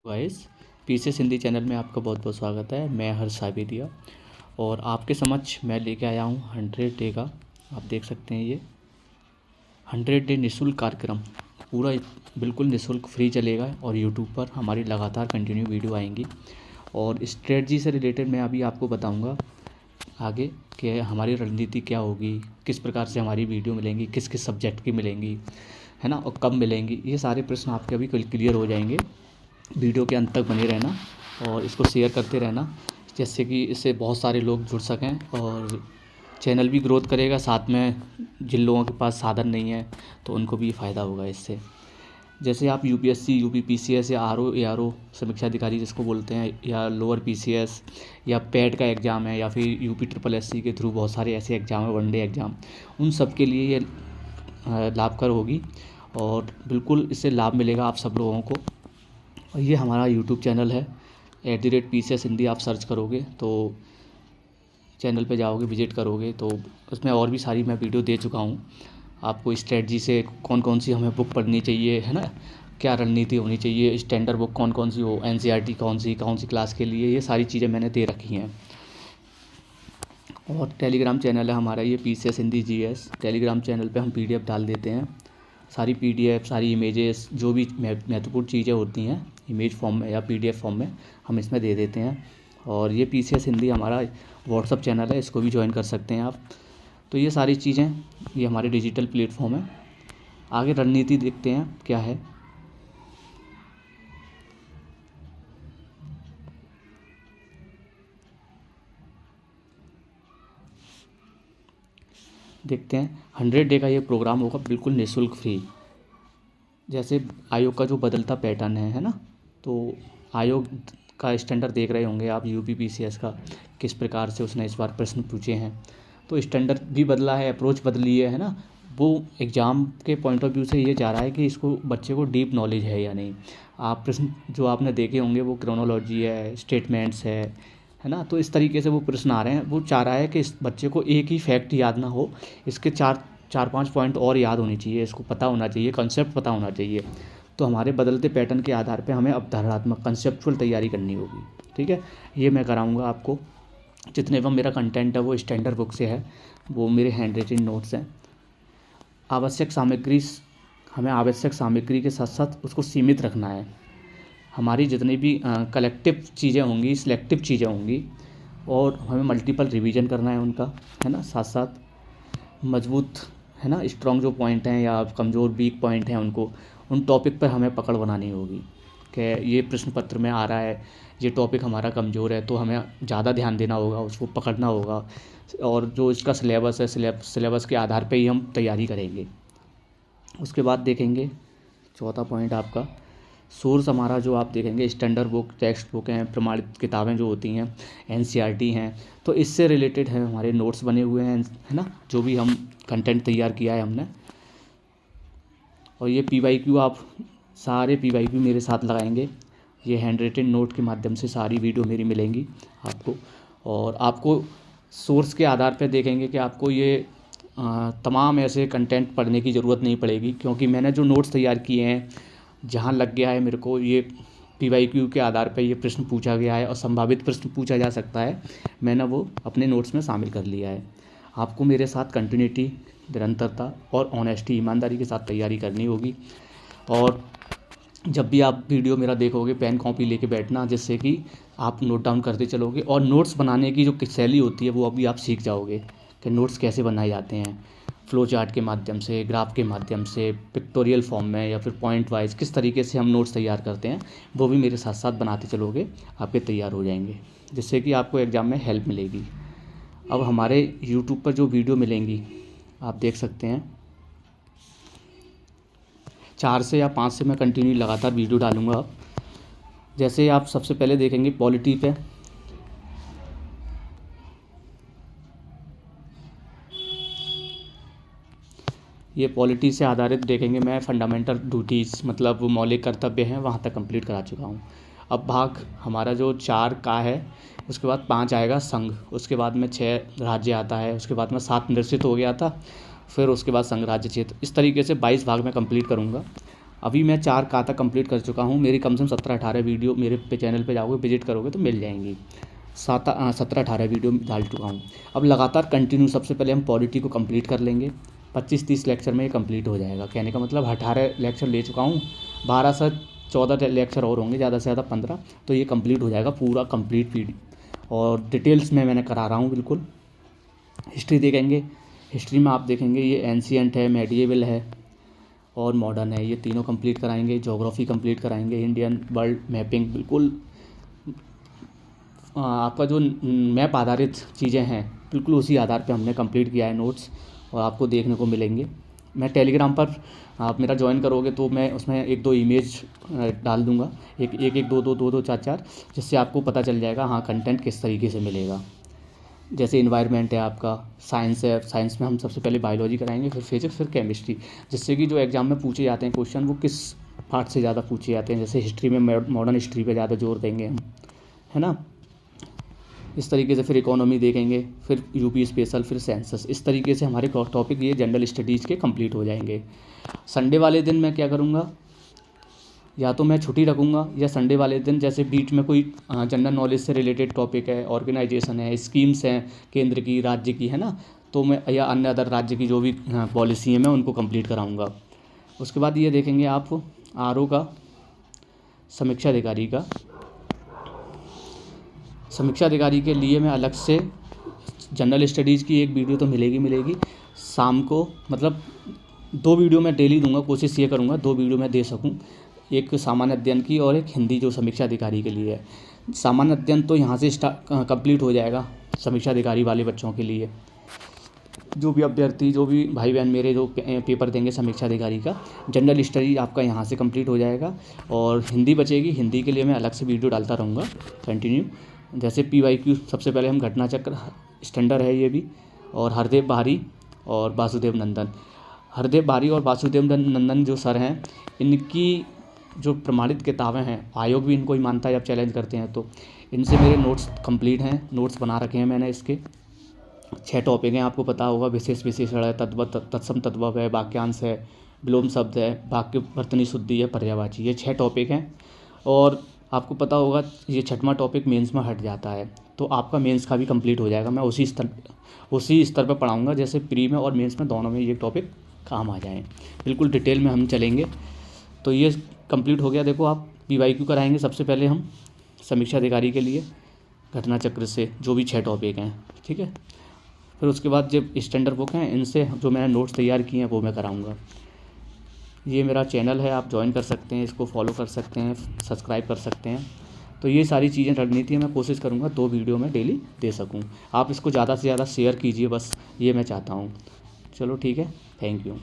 Guys, PCS Hindi channel में आपका बहुत बहुत स्वागत है। मैं हर्ष साबेदिया और आपके समक्ष मैं लेके आया हूँ 100 डे का। आप देख सकते हैं ये 100 डे निःशुल्क कार्यक्रम पूरा बिल्कुल निःशुल्क फ्री चलेगा और यूट्यूब पर हमारी लगातार कंटिन्यू वीडियो आएंगी। और स्ट्रेटजी से रिलेटेड मैं अभी आपको बताऊँगा आगे कि हमारी रणनीति क्या होगी, किस प्रकार से हमारी वीडियो मिलेंगी, किस किस सब्जेक्ट की मिलेंगी, है ना, और कब मिलेंगी। ये सारे प्रश्न आपके अभी क्लियर हो जाएंगे। वीडियो के अंत तक बने रहना और इसको शेयर करते रहना, जिससे कि इससे बहुत सारे लोग जुड़ सकें और चैनल भी ग्रोथ करेगा। साथ में जिन लोगों के पास साधन नहीं है तो उनको भी फ़ायदा होगा इससे। जैसे आप यूपीएससी, यूपीपीसीएस या आरओ एआरओ समीक्षा अधिकारी जिसको बोलते हैं, या लोअर पीसीएस या पेट का एग्ज़ाम है, या फिर यूपी ट्रिपल एससी के थ्रू बहुत सारे ऐसे एग्ज़ाम है, वनडे एग्ज़ाम, उन सब के लिए ये लाभकर होगी और बिल्कुल इससे लाभ मिलेगा आप सब लोगों को। और ये हमारा यूट्यूब चैनल है @PCS हिंदी। आप सर्च करोगे तो चैनल पे जाओगे, विजिट करोगे तो उसमें और भी सारी मैं वीडियो दे चुका हूँ आपको। स्ट्रेटजी से कौन कौन सी हमें बुक पढ़नी चाहिए, है ना, क्या रणनीति होनी चाहिए, स्टैंडर्ड बुक कौन कौन सी हो, NCERT कौन सी क्लास के लिए, ये सारी चीज़ें मैंने दे रखी हैं। और टेलीग्राम चैनल है हमारा ये PCS Hindi GS। Telegram channel पे हम PDF डाल देते हैं, सारी PDF, सारी इमेजेस, जो भी महत्वपूर्ण चीज़ें होती हैं इमेज फॉर्म में या PDF फॉर्म में हम इसमें दे देते हैं। और ये PCS हिंदी हमारा व्हाट्सअप चैनल है, इसको भी ज्वाइन कर सकते हैं आप। तो ये सारी चीज़ें, ये हमारे डिजिटल प्लेटफॉर्म है। आगे रणनीति देखते हैं क्या है। देखते हैं 100 डे का ये प्रोग्राम होगा बिल्कुल निःशुल्क फ्री। जैसे आयोग का जो बदलता पैटर्न है ना, तो आयोग का स्टैंडर्ड देख रहे होंगे आप, यूपीपीसीएस का किस प्रकार से उसने इस बार प्रश्न पूछे हैं। तो स्टैंडर्ड भी बदला है, अप्रोच बदली है ना। वो एग्ज़ाम के पॉइंट ऑफ व्यू से ये जा रहा है कि इसको बच्चे को डीप नॉलेज है या नहीं। आप प्रश्न जो आपने देखे होंगे वो क्रोनोलॉजी है, स्टेटमेंट्स है ना। तो इस तरीके से वो प्रश्न आ रहे हैं। वो चाह रहा है कि इस बच्चे को एक ही फैक्ट याद ना हो, इसके चार पांच पॉइंट और याद होनी चाहिए, इसको पता होना चाहिए, कंसेप्ट पता होना चाहिए। तो हमारे बदलते पैटर्न के आधार पे हमें अवधारणात्मक कंसेप्चुअल तैयारी करनी होगी, ठीक है। ये मैं कराऊंगा आपको। जितने भी मेरा कंटेंट है वो स्टैंडर्ड बुक से है, वो मेरे हैंड रिटन नोट्स हैं। हमें आवश्यक सामग्री के साथ साथ उसको सीमित रखना है। हमारी जितनी भी कलेक्टिव चीज़ें होंगी, सिलेक्टिव चीज़ें होंगी, और हमें मल्टीपल रिवीजन करना है उनका, है ना। साथ साथ मजबूत, है ना, स्ट्रॉन्ग जो पॉइंट हैं या कमज़ोर वीक पॉइंट हैं, उन टॉपिक पर हमें पकड़ बनानी होगी कि ये प्रश्न पत्र में आ रहा है, ये टॉपिक हमारा कमज़ोर है, तो हमें ज़्यादा ध्यान देना होगा, उसको पकड़ना होगा। और जो इसका सिलेबस है, सिलेबस के आधार पे ही हम तैयारी करेंगे। उसके बाद देखेंगे चौथा पॉइंट आपका सोर्स। हमारा जो आप देखेंगे स्टैंडर्ड बुक, टेक्स्ट बुक हैं, प्रमाणित किताबें जो होती हैं, NCERT हैं। तो इससे रिलेटेड है हमारे नोट्स बने हुए हैं, है ना, जो भी हम कंटेंट तैयार किया है हमने। और ये PYQ, आप सारे PYQ मेरे साथ लगाएंगे। ये हैंड रिटन नोट के माध्यम से सारी वीडियो मेरी मिलेंगी आपको। और आपको सोर्स के आधार पर देखेंगे कि आपको ये तमाम ऐसे कंटेंट पढ़ने की ज़रूरत नहीं पड़ेगी, क्योंकि मैंने जो नोट्स तैयार किए हैं, जहाँ लग गया है मेरे को ये PYQ के आधार पर ये प्रश्न पूछा गया है और संभावित प्रश्न पूछा जा सकता है, मैंने वो अपने नोट्स में शामिल कर लिया है। आपको मेरे साथ कंटिन्यूटी, निरंतरता और ऑनेस्टी, ईमानदारी के साथ तैयारी करनी होगी। और जब भी आप वीडियो मेरा देखोगे, पेन कॉपी लेके बैठना, जिससे कि आप नोट डाउन करते चलोगे। और नोट्स बनाने की जो शैली होती है वो अभी आप सीख जाओगे कि नोट्स कैसे बनाए जाते हैं, फ्लो चार्ट के माध्यम से, ग्राफ के माध्यम से, पिक्टोरियल फॉर्म में, या फिर पॉइंट वाइज किस तरीके से हम नोट्स तैयार करते हैं, वो भी मेरे साथ साथ बनाते चलोगे, आपके तैयार हो जाएंगे, जिससे कि आपको एग्ज़ाम में हेल्प मिलेगी। अब हमारे यूट्यूब पर जो वीडियो मिलेंगी आप देख सकते हैं, 4 से या 5 से मैं कंटिन्यू लगातार वीडियो डालूँगा। अब जैसे आप सबसे पहले देखेंगे पॉलिटी पे, ये पॉलिटी से आधारित देखेंगे। मैं फंडामेंटल ड्यूटीज़, मतलब वो मौलिक कर्तव्य हैं, वहाँ तक कंप्लीट करा चुका हूँ। अब भाग हमारा जो 4 का है, उसके बाद 5 आएगा संघ, उसके बाद में 6 राज्य आता है, उसके बाद में 7 निश्चित हो गया था, फिर उसके बाद संघ राज्य क्षेत्र। इस तरीके से 22 भाग में कंप्लीट करूँगा। अभी मैं 4 का तक कंप्लीट कर चुका हूँ। मेरी कम से कम 17-18 वीडियो मेरे पे चैनल पे जाओगे, विजिट करोगे तो मिल जाएंगी। 17-18 वीडियो डाल चुका हूँ। अब लगातार कंटिन्यू सबसे पहले हम पॉलिटी को कंप्लीट कर लेंगे। 25-30 लेक्चर में ये कंप्लीट हो जाएगा। कहने का मतलब 18 लेक्चर ले चुका हूँ, 12 से 14 लेक्चर और होंगे, ज़्यादा से ज़्यादा 15, तो ये कंप्लीट हो जाएगा पूरा कंप्लीट वीडियो। और डिटेल्स में मैंने करा रहा हूँ बिल्कुल। हिस्ट्री देखेंगे, हिस्ट्री में आप देखेंगे ये एंशिएंट है, मेडिएवल है और मॉडर्न है, ये तीनों कंप्लीट कराएंगे। ज्योग्राफी कंप्लीट कराएंगे, इंडियन वर्ल्ड मैपिंग, बिल्कुल आपका जो मैप आधारित चीज़ें हैं बिल्कुल उसी आधार पे हमने कंप्लीट किया है नोट्स, और आपको देखने को मिलेंगे। मैं टेलीग्राम पर आप मेरा ज्वाइन करोगे तो मैं उसमें 1-2 इमेज डाल दूंगा, एक 2-2 4-4, जिससे आपको पता चल जाएगा हाँ कंटेंट किस तरीके से मिलेगा। जैसे इन्वायरमेंट है, आपका साइंस है, साइंस में हम सबसे पहले बायोलॉजी कराएंगे, फिर फिजिक्स, फिर केमिस्ट्री, जिससे कि जो एग्ज़ाम में पूछे जाते हैं क्वेश्चन वो किस पार्ट से ज़्यादा पूछे जाते हैं। जैसे हिस्ट्री में मॉडर्न हिस्ट्री पे ज़्यादा जोर देंगे हम, है ना, इस तरीके से। फिर इकोनॉमी देखेंगे, फिर यूपी स्पेशल, फिर सेंसस। इस तरीके से हमारे टॉपिक ये जनरल स्टडीज़ के कंप्लीट हो जाएंगे। संडे वाले दिन मैं क्या करूँगा, या तो मैं छुट्टी रखूँगा, या संडे वाले दिन जैसे बीच में कोई जनरल नॉलेज से रिलेटेड टॉपिक है, ऑर्गेनाइजेशन है, स्कीम्स हैं केंद्र की, राज्य की, है ना, तो मैं या अन्य अदर राज्य की जो भी पॉलिसी है मैं उनको कंप्लीट कराऊँगा। उसके बाद ये देखेंगे आप आरओ का, समीक्षा अधिकारी का। समीक्षा अधिकारी के लिए मैं अलग से जनरल स्टडीज़ की एक वीडियो तो मिलेगी शाम को, मतलब 2 वीडियो मैं डेली दूंगा, कोशिश ये करूँगा 2 वीडियो मैं दे सकूँ, एक सामान्य अध्ययन की और एक हिंदी जो समीक्षा अधिकारी के लिए है। सामान्य अध्ययन तो यहाँ से कंप्लीट हो जाएगा समीक्षा अधिकारी वाले बच्चों के लिए, जो भी अभ्यर्थी, जो भी भाई बहन मेरे जो पेपर देंगे समीक्षा अधिकारी का। जनरल स्टडी आपका यहाँ से कंप्लीट हो जाएगा, और हिंदी बचेगी, हिंदी के लिए मैं अलग से वीडियो डालता रहूँगा कंटिन्यू। जैसे PYQ सबसे पहले हम घटना चक्र, स्टैंडर्ड है ये भी, और हरदेव बारी और वासुदेव नंदन। हरदेव बारी और वासुदेव नंदन जो सर हैं, इनकी जो प्रमाणित किताबें हैं, आयोग भी इनको ही मानता है, जब चैलेंज करते हैं तो। इनसे मेरे नोट्स कंप्लीट हैं, नोट्स बना रखे हैं मैंने। इसके 6 टॉपिक हैं, आपको पता होगा। विशेष विशेषण है, तत्सम तद्भव है, वाक्यांश है, विलोम शब्द है, वाक्य वर्तनी शुद्धि है, पर्यायवाची, ये 6 टॉपिक हैं। और आपको पता होगा ये 6वां टॉपिक मेंस में हट जाता है, तो आपका मेंस का भी कंप्लीट हो जाएगा। मैं उसी स्तर पर पढ़ाऊँगा जैसे प्री में और मेंस में दोनों में ये टॉपिक काम आ जाएँ। बिल्कुल डिटेल में हम चलेंगे। तो ये कंप्लीट हो गया। देखो आप PYQ कराएंगे सबसे पहले हम समीक्षा अधिकारी के लिए घटना चक्र से, जो भी 6 टॉपिक हैं, ठीक है। फिर उसके बाद जब स्टैंडर्ड बुक हैं, इनसे जो मैंने नोट्स तैयार किए हैं वो मैं कराऊंगा। ये मेरा चैनल है, आप ज्वाइन कर सकते हैं, इसको फॉलो कर सकते हैं, सब्सक्राइब कर सकते हैं। तो ये सारी चीज़ें रणनीति है, मैं कोशिश करूँगा 2 वीडियो में डेली दे सकूँ। आप इसको ज़्यादा से ज़्यादा शेयर कीजिए, बस ये मैं चाहता हूँ। चलो ठीक है, थैंक यू।